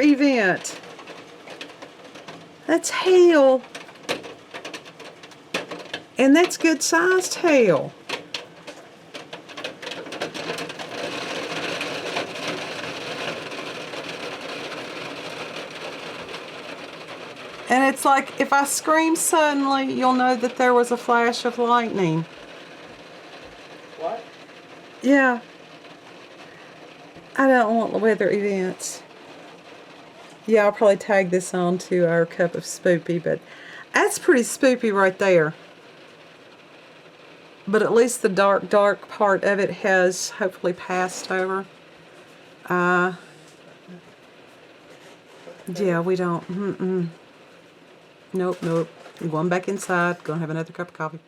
event. That's hail. And that's good sized hail. And it's like, if I scream suddenly, you'll know that there was a flash of lightning. What? Yeah. I don't want weather events. Yeah, I'll probably tag this on to our cup of spoopy, but that's pretty spoopy right there. But at least the dark part of it has hopefully passed over. Yeah, we don't. Nope. I'm going back inside. Gonna have another cup of coffee.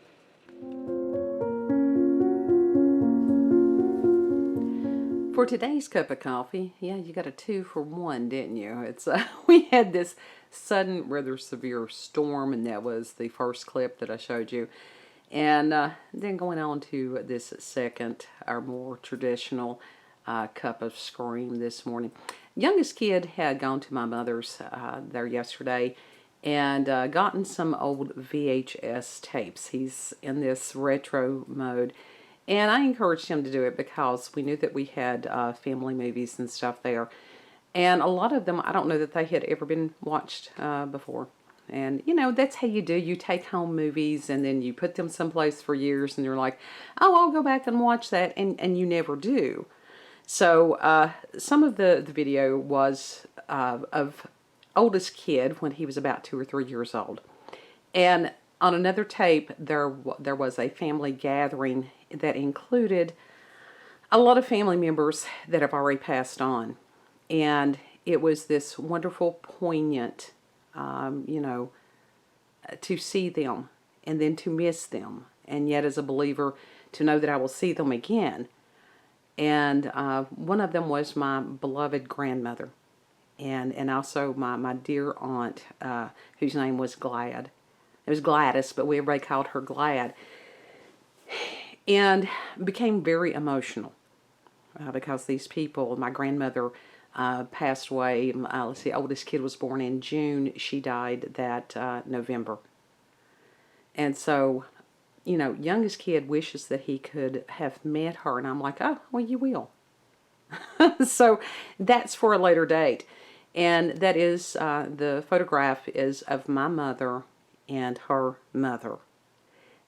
For today's cup of coffee, yeah, you got a 2-for-1, didn't you? It's we had this sudden, rather severe storm, and that was the first clip that I showed you. And then going on to this second, our more traditional cup of scream this morning. Youngest kid had gone to my mother's there yesterday and gotten some old VHS tapes. He's in this retro mode. And I encouraged him to do it because we knew that we had family movies and stuff there. And a lot of them, I don't know that they had ever been watched before. And, you know, that's how you do. You take home movies and then you put them someplace for years and you're like, oh, I'll go back and watch that. And you never do. So some of the video was of oldest kid when he was about 2 or 3 years old. And on another tape, there was a family gathering that included a lot of family members that have already passed on. And it was this wonderful, poignant, you know, to see them and then to miss them. And yet as a believer, to know that I will see them again. And one of them was my beloved grandmother. And also my dear aunt, whose name was Glad. It was Gladys, but everybody called her Glad. And became very emotional because these people, my grandmother passed away. Let's see, oldest kid was born in June. She died that November. And so, you know, youngest kid wishes that he could have met her. And I'm like, oh, well, you will. So that's for a later date. And that is, the photograph is of my mother and her mother.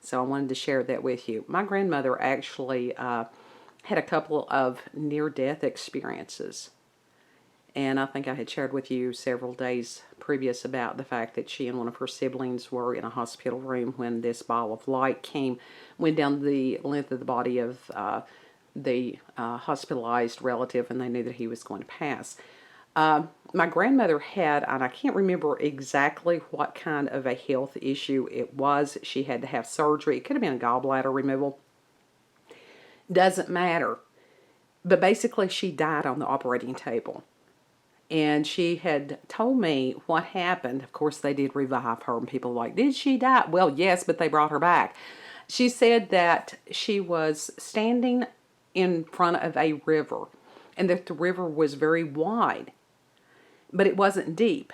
So I wanted to share that with you. My grandmother actually had a couple of near-death experiences. And I think I had shared with you several days previous about the fact that she and one of her siblings were in a hospital room when this ball of light went down the length of the body of the hospitalized relative, and they knew that he was going to pass. My grandmother had, and I can't remember exactly what kind of a health issue it was. She had to have surgery. It could have been a gallbladder removal. Doesn't matter. But basically, she died on the operating table. And she had told me what happened. Of course, they did revive her, and people were like, did she die? Well, yes, but they brought her back. She said that she was standing in front of a river, and that the river was very wide, but it wasn't deep.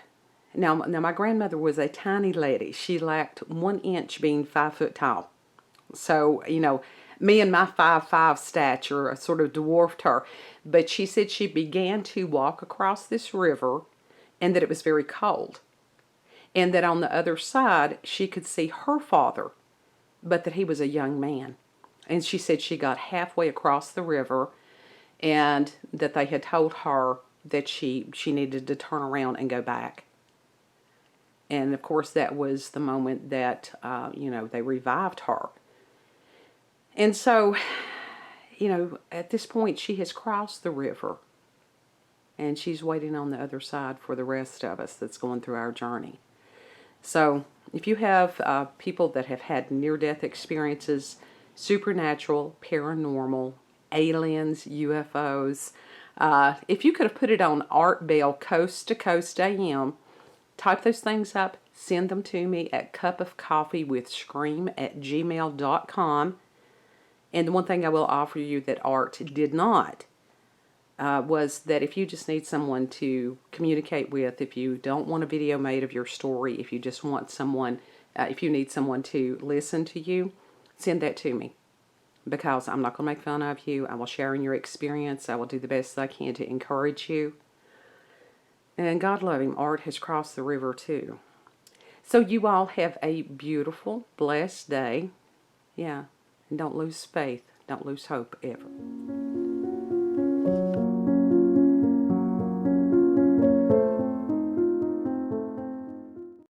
Now my grandmother was a tiny lady. She lacked 1 inch being 5 foot tall. So, you know, me and my 5'5" stature sort of dwarfed her. But she said she began to walk across this river and that it was very cold. And that on the other side, she could see her father, but that he was a young man. And she said she got halfway across the river and that they had told her that she needed to turn around and go back. And of course that was the moment that, you know, they revived her. And so, you know, at this point she has crossed the river and she's waiting on the other side for the rest of us that's going through our journey. So if you have people that have had near-death experiences, supernatural, paranormal, aliens, UFOs, if you could have put it on Art Bell Coast to Coast AM, type those things up, send them to me at cupofcoffeewithscream@gmail.com. And the one thing I will offer you that Art did not was that if you just need someone to communicate with, if you don't want a video made of your story, if you just want someone, if you need someone to listen to you, send that to me. Because I'm not going to make fun of you. I will share in your experience. I will do the best I can to encourage you. And God love him, Art has crossed the river too. So you all have a beautiful, blessed day. Yeah. And don't lose faith. Don't lose hope ever.